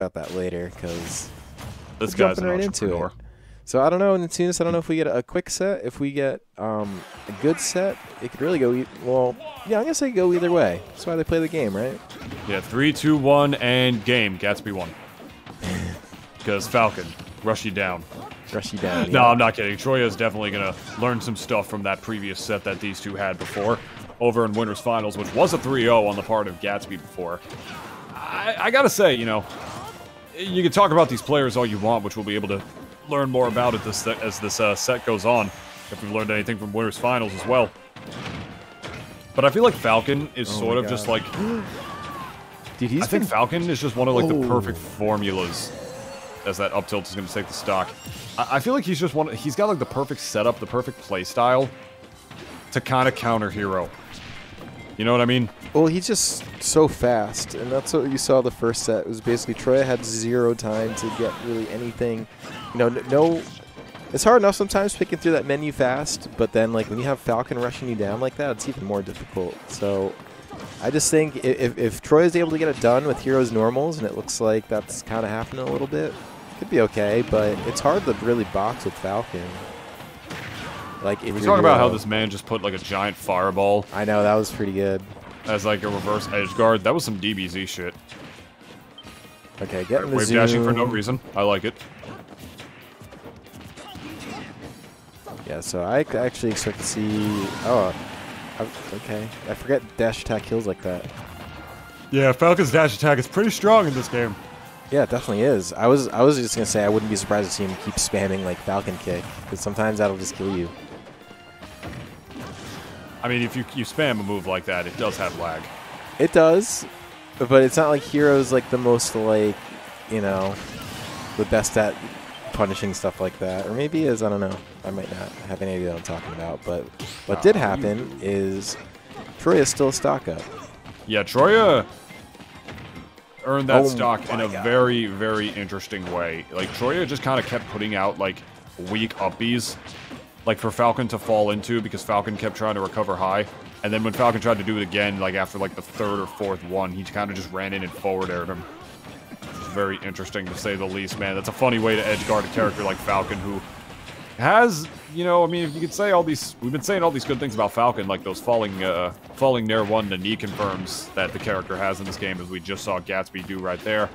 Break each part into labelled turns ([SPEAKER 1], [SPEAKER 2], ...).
[SPEAKER 1] about that later because
[SPEAKER 2] this guy's an
[SPEAKER 1] right into
[SPEAKER 2] entrepreneur.
[SPEAKER 1] it. So I don't know, in Tunis, I don't know if we get a quick set. If we get a good set, it could really go. Well, yeah, I guess it could go either way. That's why they play the game, right?
[SPEAKER 2] Yeah, 3, 2, 1, and game. Gatsby won. Because Falcon, rush you down.
[SPEAKER 1] Rush you down.
[SPEAKER 2] No,
[SPEAKER 1] yeah.
[SPEAKER 2] I'm not kidding. Troia is definitely going to learn some stuff from that previous set that these two had before. Over in Winners Finals, which was a 3-0 on the part of Gatsby before. I gotta say, you know, you can talk about these players all you want, which we'll be able to learn more about it as this set goes on, if we've learned anything from Winners Finals as well. But I feel like Falcon is sort of just like...
[SPEAKER 1] Dude,
[SPEAKER 2] I think Falcon is just one of like the perfect formulas as that up tilt is going to take the stock. I feel like he's just one... He's got like the perfect setup, the perfect play style to kind of counter Hero. You know what I mean?
[SPEAKER 1] Well, he's just so fast, and that's what you saw the first set. It was basically Troia had 0 time to get really anything. You know, no. It's hard enough sometimes picking through that menu fast, but then like when you have Falcon rushing you down like that, it's even more difficult. So I just think if Troia is able to get it done with Hero's normals, and it looks like that's kind of happening a little bit, it could be okay. But it's hard to really box with Falcon. Like, if
[SPEAKER 2] we're talking about how this man just put like a giant fireball.
[SPEAKER 1] I know, that was pretty good.
[SPEAKER 2] As like a reverse edge guard. That was some DBZ shit.
[SPEAKER 1] Okay, getting the
[SPEAKER 2] wave
[SPEAKER 1] zoom.
[SPEAKER 2] dashing for no reason. I like it.
[SPEAKER 1] Yeah, so I actually expect to see... Oh, okay. I forget dash attack kills like that.
[SPEAKER 2] Yeah, Falcon's dash attack is pretty strong in this game.
[SPEAKER 1] Yeah, it definitely is. I was just going to say I wouldn't be surprised to see him keep spamming like Falcon kick, because sometimes that'll just kill you.
[SPEAKER 2] I mean, if you spam a move like that, it does have lag.
[SPEAKER 1] It does, but it's not like Hero's like the most like, you know, the best at punishing stuff like that. Or maybe he is, I don't know. I might not have any idea what I'm talking about. But what did happen is Troia's still stock up.
[SPEAKER 2] Yeah, Troia earned that stock in a very, very interesting way. Like, Troia just kind of kept putting out, like, weak uppies, like, for Falcon to fall into, because Falcon kept trying to recover high. And then when Falcon tried to do it again, like, after, like, the 3rd or 4th one, he kind of just ran in and forward aired him. It's very interesting, to say the least, man. That's a funny way to edge guard a character like Falcon, who has, you know, I mean, if you could say all these... We've been saying all these good things about Falcon, like those falling Nair 1 to knee confirms that the character has in this game, as we just saw Gatsby do right there.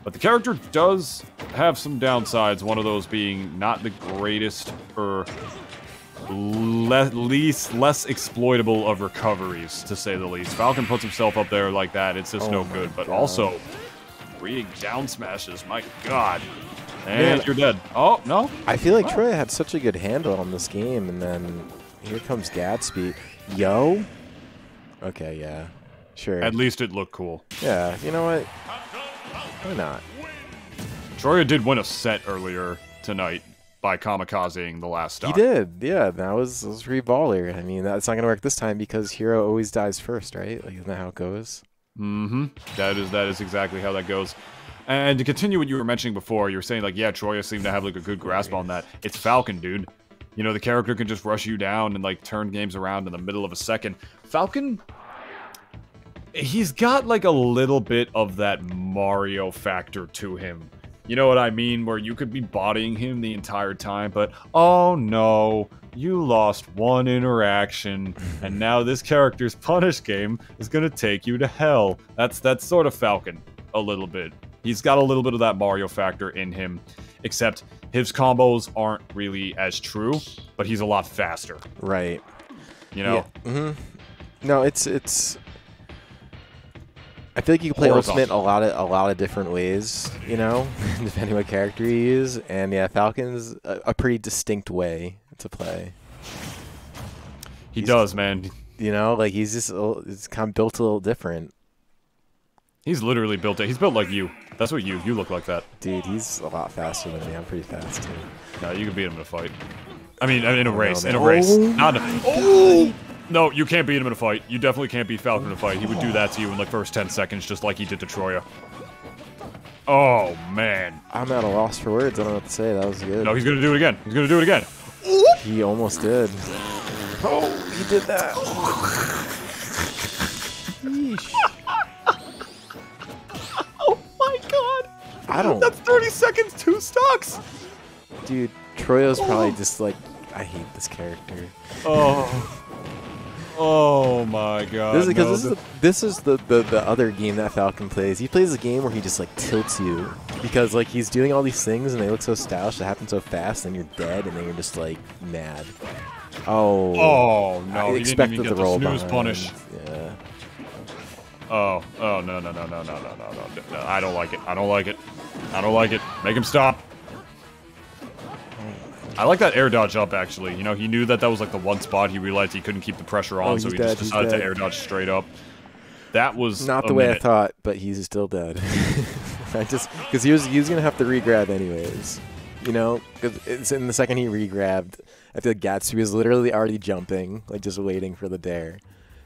[SPEAKER 2] But the character does have some downsides, one of those being not the greatest or less exploitable of recoveries, to say the least. Falcon puts himself up there like that, it's just no good. But also, reading down smashes, my god. And man, you're dead. Oh, no?
[SPEAKER 1] I feel like Troia had such a good handle on this game, and then here comes Gatsby. Yo? Okay, yeah. Sure.
[SPEAKER 2] At least it looked cool.
[SPEAKER 1] Yeah, you know what? Why not?
[SPEAKER 2] Troia did win a set earlier tonight by kamikazing the last stock.
[SPEAKER 1] He did, yeah. That was pretty baller. I mean, that's not going to work this time because Hero always dies first, right? Like, isn't that how it goes?
[SPEAKER 2] Mm-hmm. That is exactly how that goes. And to continue what you were mentioning before, you were saying, like, yeah, Troia seemed to have, like, a good grasp on that. It's Falcon, dude. You know, the character can just rush you down and, like, turn games around in the middle of a second. Falcon... He's got, like, a little bit of that Mario factor to him. You know what I mean? Where you could be bodying him the entire time, but, oh no, you lost one interaction, and now this character's punish game is gonna take you to hell. That's sort of Falcon, a little bit. He's got a little bit of that Mario factor in him, except his combos aren't really as true, but he's a lot faster.
[SPEAKER 1] Right.
[SPEAKER 2] You know?
[SPEAKER 1] Yeah. Mm-hmm. No, it's... I feel like you can play Ultimate a lot of different ways, you know, depending what character you use. And yeah, Falcon's a pretty distinct way to play.
[SPEAKER 2] He does, man.
[SPEAKER 1] You know, like he's just it's kind of built a little different.
[SPEAKER 2] He's literally built it. He's built like you. That's what you look like that.
[SPEAKER 1] Dude, he's a lot faster than me. I'm pretty fast too.
[SPEAKER 2] No, you can beat him in a fight. I mean, in a race. In a race. Not in a... Oh! No, you can't beat him in a fight. You definitely can't beat Falcon in a fight. He would do that to you in the first 10 seconds, just like he did to Troia. Oh, man. I'm
[SPEAKER 1] at a loss for words. I don't know what to say. That was good.
[SPEAKER 2] No, he's going to do it again. He's going to do it again.
[SPEAKER 1] He almost did. Oh, he did that.
[SPEAKER 2] Oh, my God.
[SPEAKER 1] I don't.
[SPEAKER 2] That's 30 seconds, 2 stocks.
[SPEAKER 1] Dude, Troya's probably just like, I hate this character.
[SPEAKER 2] Oh. Oh my god.
[SPEAKER 1] This is because this is the other game that Falcon plays. He plays a game where he just like tilts you because like he's doing all these things and they look so stylish, it happens so fast, and you're dead, and then you're just like mad. Oh.
[SPEAKER 2] Oh no!
[SPEAKER 1] I
[SPEAKER 2] He
[SPEAKER 1] expected
[SPEAKER 2] didn't even
[SPEAKER 1] the
[SPEAKER 2] get
[SPEAKER 1] roll
[SPEAKER 2] the snooze
[SPEAKER 1] behind.
[SPEAKER 2] punish.
[SPEAKER 1] Yeah.
[SPEAKER 2] Oh. Oh no no no no no no no no! I don't like it. I don't like it. I don't like it. Make him stop. I like that air dodge up, actually. You know, he knew that was like the one spot he realized he couldn't keep the pressure on, so he just decided to air dodge straight up. That was
[SPEAKER 1] not the way I thought, but he's still dead. Because he was gonna have to re-grab anyways. You know, because it's in the second he re-grabbed, I feel like Gatsby was literally already jumping, like just waiting for the dare.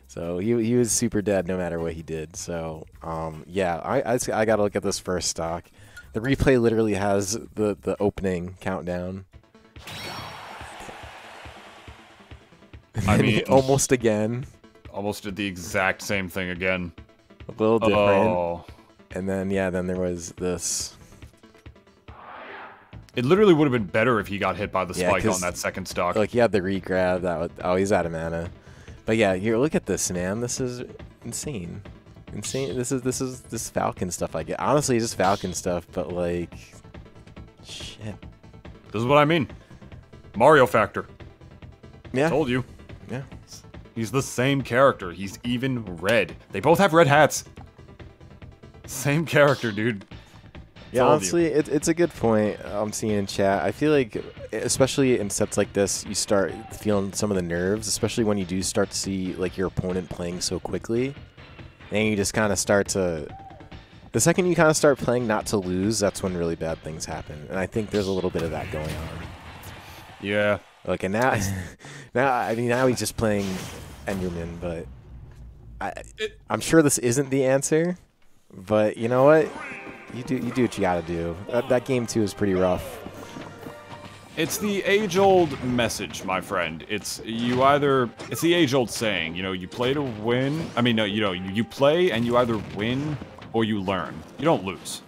[SPEAKER 1] So he was super dead no matter what he did. So yeah, I gotta look at this first stock. The replay literally has the opening countdown.
[SPEAKER 2] I mean,
[SPEAKER 1] almost again.
[SPEAKER 2] Almost did the exact same thing again.
[SPEAKER 1] A little different.
[SPEAKER 2] Oh.
[SPEAKER 1] And then, yeah, then there was this.
[SPEAKER 2] It literally would have been better if he got hit by the spike on that second stock.
[SPEAKER 1] Like, he had the re-grab. He's out of mana. But yeah, here, look at this, man. This is insane. Insane. This Falcon stuff I get. Honestly, just Falcon stuff, but like, shit.
[SPEAKER 2] This is what I mean. Mario factor.
[SPEAKER 1] Yeah.
[SPEAKER 2] Told you.
[SPEAKER 1] Yeah.
[SPEAKER 2] He's the same character. He's even red. They both have red hats. Same character, dude.
[SPEAKER 1] Yeah, honestly, it's a good point I'm seeing in chat. I feel like, especially in sets like this, you start feeling some of the nerves, especially when you do start to see like your opponent playing so quickly. And you just kind of start to... The second you kind of start playing not to lose, that's when really bad things happen. And I think there's a little bit of that going on.
[SPEAKER 2] Yeah.
[SPEAKER 1] Like, and now, now he's just playing Enderman, but I'm sure this isn't the answer. But you know what? You do what you gotta do. That game too is pretty rough.
[SPEAKER 2] It's the age-old message, my friend. It's the age-old saying. You know, you play to win. I mean, no, you know, you play and you either win or you learn. You don't lose.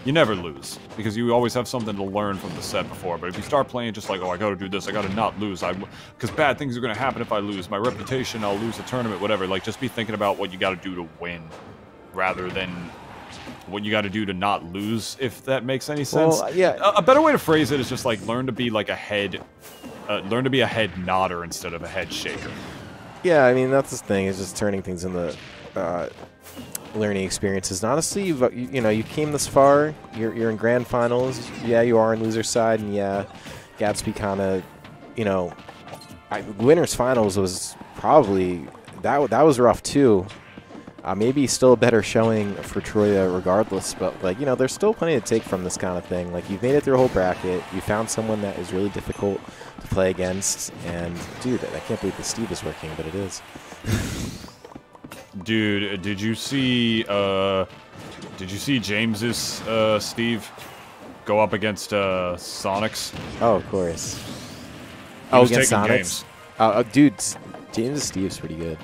[SPEAKER 2] You never lose, because you always have something to learn from the set before. But if you start playing just like, oh, I gotta do this, I gotta not lose, because bad things are gonna happen if I lose. My reputation, I'll lose the tournament, whatever. Like, just be thinking about what you gotta do to win, rather than what you gotta do to not lose, if that makes any sense.
[SPEAKER 1] Well, yeah.
[SPEAKER 2] A better way to phrase it is just like, learn to be like a head nodder instead of a head shaker.
[SPEAKER 1] Yeah, I mean, that's the thing, is just turning things into learning experiences. And honestly, you know, you came this far. You're in grand finals. Yeah, you are on loser side, and yeah, Gatsby kind of, you know, winners finals was probably that was rough too. Maybe still a better showing for Troia regardless, but like, you know, there's still plenty to take from this kind of thing. Like, you've made it through a whole bracket. You found someone that is really difficult to play against, and dude, I can't believe the Steve is working, but it is.
[SPEAKER 2] Dude, did you see James's Steve go up against Sonic's?
[SPEAKER 1] Oh, of course.
[SPEAKER 2] He was
[SPEAKER 1] against
[SPEAKER 2] taking
[SPEAKER 1] Sonic's?
[SPEAKER 2] games.
[SPEAKER 1] Dude, James's Steve's pretty good.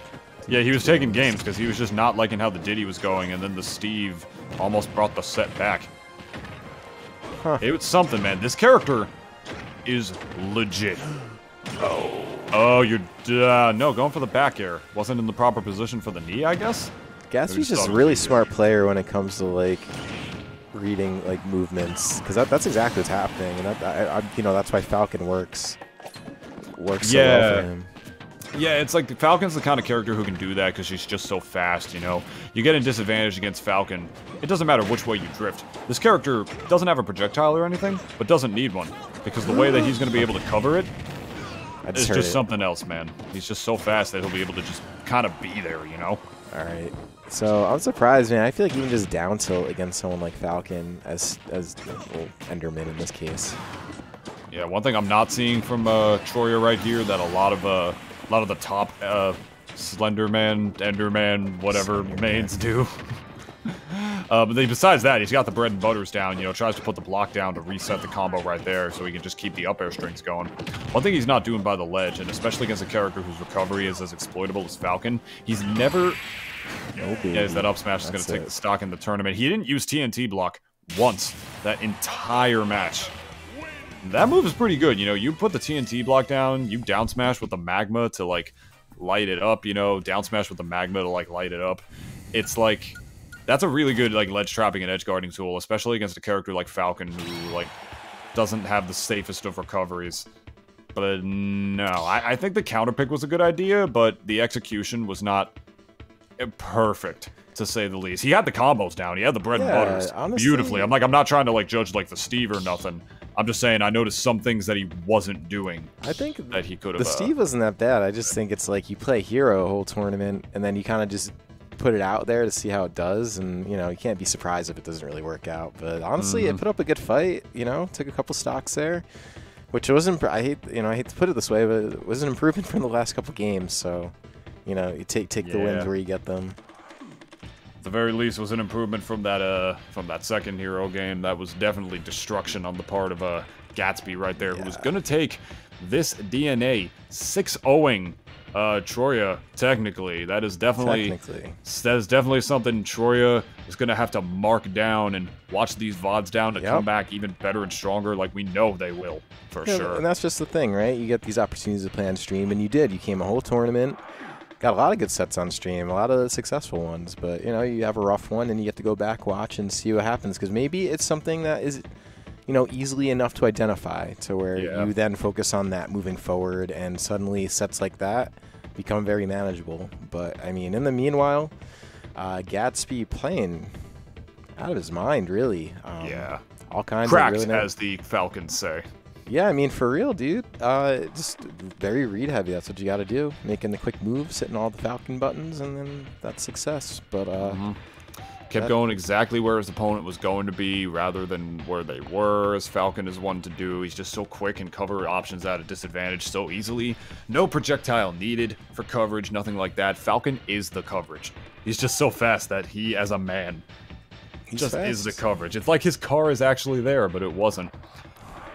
[SPEAKER 2] Yeah, he was taking games because he was just not liking how the Diddy was going, and then the Steve almost brought the set back.
[SPEAKER 1] Huh.
[SPEAKER 2] It was something, man. This character is legit. Oh, you're no, going for the back air. Wasn't in the proper position for the knee, I guess?
[SPEAKER 1] Gatsby's just a really smart player when it comes to like reading like movements, because that's exactly what's happening, and you know, that's why Falcon works so well for him.
[SPEAKER 2] Yeah, it's like Falcon's the kind of character who can do that because she's just so fast, you know? You get a disadvantage against Falcon. It doesn't matter which way you drift. This character doesn't have a projectile or anything, but doesn't need one, because the way that he's going to be able to cover it is just something else, man. He's just so fast that he'll be able to just kind of be there, you know?
[SPEAKER 1] Alright. So, I'm surprised, man. I feel like even just down tilt against someone like Falcon, as well, Enderman in this case.
[SPEAKER 2] Yeah, one thing I'm not seeing from Troia right here that a lot of the top Slenderman, Enderman, whatever mains do. But then besides that, he's got the bread and butters down, you know, tries to put the block down to reset the combo right there so he can just keep the up air strings going. One thing he's not doing by the ledge, and especially against a character whose recovery is as exploitable as Falcon, he's never... Yeah, that up smash is going to take the stock in the tournament. He didn't use TNT block once that entire match. That move is pretty good. You know, you put the TNT block down, you down smash with the magma to, like, light it up, you know, down smash with the magma to, like, light it up. It's like, that's a really good, like, ledge trapping and edge guarding tool, especially against a character like Falcon who, like, doesn't have the safest of recoveries. But no, I think the counter pick was a good idea, but the execution was not perfect, to say the least. He had the combos down, he had the bread and butters beautifully. I'm not trying to, like, judge, like, the Steve or nothing. I'm just saying I noticed some things that he wasn't doing.
[SPEAKER 1] I think
[SPEAKER 2] that he could have.
[SPEAKER 1] The Steve wasn't that bad. I just think it's like you play hero a whole tournament, and then you kind of just put it out there to see how it does, and you know you can't be surprised if it doesn't really work out. But honestly, it put up a good fight. You know, took a couple stocks there, which wasn't. I hate to put it this way, but it was an improvement from the last couple games. So, you know, you take the wins where you get them.
[SPEAKER 2] At the very least, was an improvement from that second hero game. That was definitely destruction on the part of Gatsby right there, who was gonna take this DNA 6-0ing Troia. Technically, that is definitely something Troia is gonna have to mark down and watch these VODs down to come back even better and stronger, like we know they will for sure.
[SPEAKER 1] And that's just the thing, right? You get these opportunities to play on stream, and you did. You came a whole tournament. Got a lot of good sets on stream, a lot of successful ones, but you know, you have a rough one and you get to go back, watch, and see what happens, because maybe it's something that is, you know, easily enough to identify to where you then focus on that moving forward, and suddenly sets like that become very manageable. But I mean, in the meanwhile, Gatsby playing out of his mind, really. All kinds
[SPEAKER 2] cracked,
[SPEAKER 1] of really
[SPEAKER 2] as the Falcons say.
[SPEAKER 1] Yeah, I mean, for real, dude. Just very read heavy. That's what you got to do. Making the quick moves, hitting all the Falcon buttons, and then that's success. But
[SPEAKER 2] kept going exactly where his opponent was going to be, rather than where they were, as Falcon is one to do. He's just so quick and cover options at a disadvantage so easily. No projectile needed for coverage, nothing like that. Falcon is the coverage. He's just so fast that he, as a man, is the coverage. It's like his car is actually there, but it wasn't.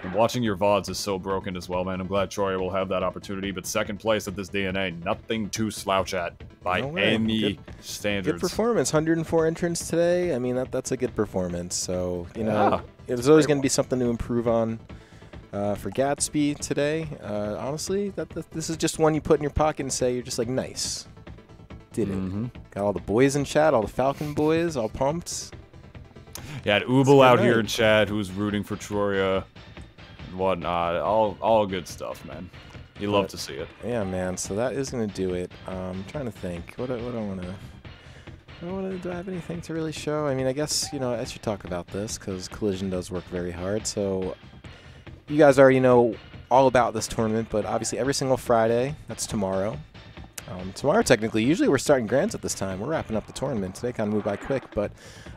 [SPEAKER 2] And watching your VODs is so broken as well, man. I'm glad Troia will have that opportunity, but second place at this DNA, nothing to slouch at by any standards.
[SPEAKER 1] Good performance, 104 entrants today. I mean, that's a good performance. So, you know, there's always going to be something to improve on for Gatsby today. Honestly, this is just one you put in your pocket and say, you're just like, nice. Did it. Got all the boys in chat, all the Falcon boys, all pumped.
[SPEAKER 2] You had Ubel out here in chat who's rooting for Troia. Whatnot, all good stuff, man. You love to see it.
[SPEAKER 1] Yeah, man. So that is gonna do it. I'm trying to think. What I want to. Do I have anything to really show? I mean, I guess, you know, I should talk about this because Collision does work very hard. So you guys already know all about this tournament, but obviously every single Friday, that's tomorrow. Tomorrow, technically, usually we're starting grands at this time. We're wrapping up the tournament. Today kind of moved by quick, but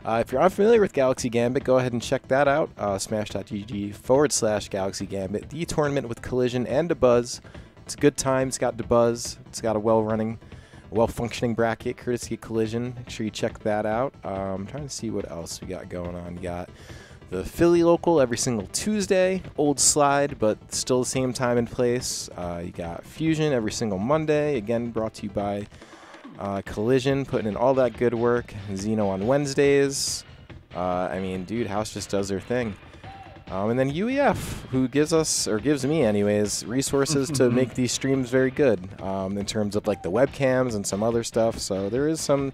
[SPEAKER 1] if you're unfamiliar with Galaxy Gambit, go ahead and check that out. Smash.gg/Galaxy Gambit. The tournament with Collision and DeBuzz. It's a good time. It's got DeBuzz. It's got a well-running, well-functioning bracket, courtesy of Collision. Make sure you check that out. I'm trying to see what else we got going on. You got the Philly local every single Tuesday, old slide, but still the same time and place. You got Fusion every single Monday, again brought to you by Collision, putting in all that good work. Xeno on Wednesdays. I mean, dude, House just does their thing. And then UEF, who gives us, or gives me anyways, resources to make these streams very good in terms of like the webcams and some other stuff. So there is some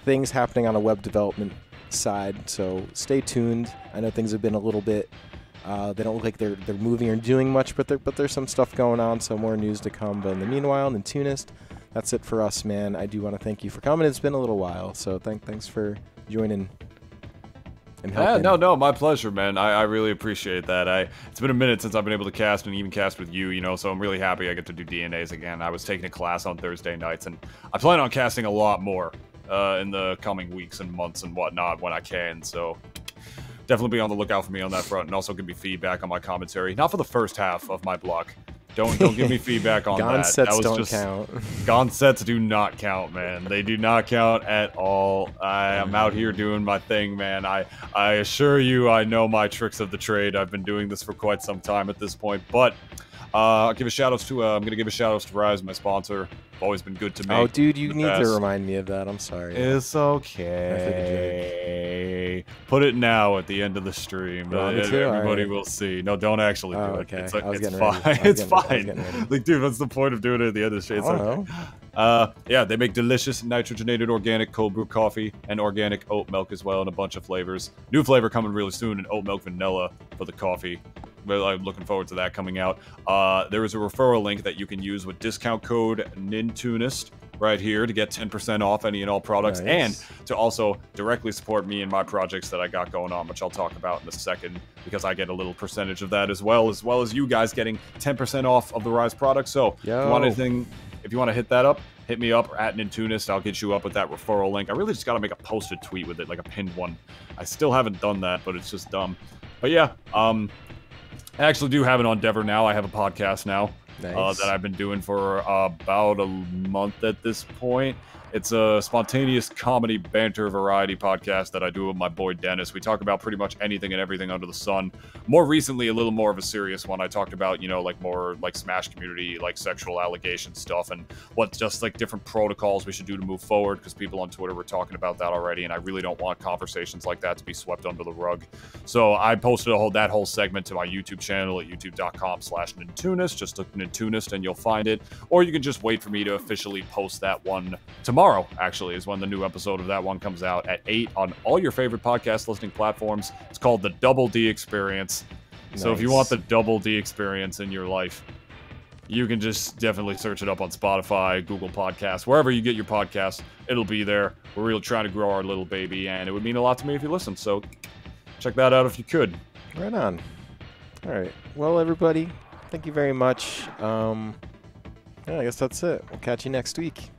[SPEAKER 1] things happening on a web development side, so stay tuned. I know things have been a little bit they don't look like they're moving or doing much, but there's some stuff going on, so more news to come. But in the meanwhile, in Tunist, that's it for us, man. I do want to thank you for coming. It's been a little while, so thanks for joining and helping.
[SPEAKER 2] No, my pleasure, man. I really appreciate that. It's been a minute since I've been able to cast and even cast with you, you know, so I'm really happy I get to do DNAs again. I was taking a class on Thursday nights, and I plan on casting a lot more in the coming weeks and months and whatnot when I can, so definitely be on the lookout for me on that front, and also give me feedback on my commentary. Not for the first half of my block. Don't give me feedback on
[SPEAKER 1] Gone
[SPEAKER 2] that.
[SPEAKER 1] Sets
[SPEAKER 2] that was
[SPEAKER 1] don't count.
[SPEAKER 2] Gone sets do not count, man. They do not count at all. I am out here doing my thing, man. I assure you, I know my tricks of the trade. I've been doing this for quite some time at this point, but Give a shout outs to I'm gonna give a shout outs to Rise, my sponsor. Always been good to me.
[SPEAKER 1] Oh, dude, you need to remind me of that. I'm sorry.
[SPEAKER 2] It's okay. Put it now at the end of the stream. Everybody will see. No, don't actually do it.
[SPEAKER 1] Okay.
[SPEAKER 2] It's fine. It's fine. Like, dude, what's the point of doing it at the end of the stream? It's okay. Yeah, they make delicious nitrogenated organic cold brew coffee and organic oat milk as well in a bunch of flavors. New flavor coming really soon, an oat milk vanilla for the coffee. But I'm looking forward to that coming out. There is a referral link that you can use with discount code NINTUNIST right here to get 10% off any and all products, and to also directly support me and my projects that I got going on, which I'll talk about in a second, because I get a little percentage of that as well as you guys getting 10% off of the Rise products. So if you want anything, if you want to hit that up, hit me up at Nintunist. I'll get you up with that referral link. I really just got to make a posted tweet with it, like a pinned one. I still haven't done that, but it's just dumb. But yeah, I actually do have an endeavor now. I have a podcast now that I've been doing for about a month at this point. It's a spontaneous comedy banter variety podcast that I do with my boy Dennis. We talk about pretty much anything and everything under the sun. More recently, a little more of a serious one. I talked about, you know, like more like Smash community, like sexual allegation stuff, and what just like different protocols we should do to move forward, because people on Twitter were talking about that already, and I really don't want conversations like that to be swept under the rug. So I posted that whole segment to my YouTube channel at youtube.com/Nintunist. Just look Nintunist and you'll find it. Or you can just wait for me to officially post that one tomorrow. Actually, is when the new episode of that one comes out at 8 on all your favorite podcast listening platforms. It's called the Double D Experience. So if you want the Double D Experience in your life, you can just definitely search it up on Spotify, Google Podcasts, wherever you get your podcasts. It'll be there. We're really trying to grow our little baby, and it would mean a lot to me if you listen. So check that out if you could.
[SPEAKER 1] Right on. All right. Well, everybody, thank you very much. Yeah, I guess that's it. We'll catch you next week.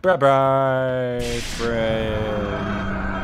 [SPEAKER 2] Bye-bye, friend.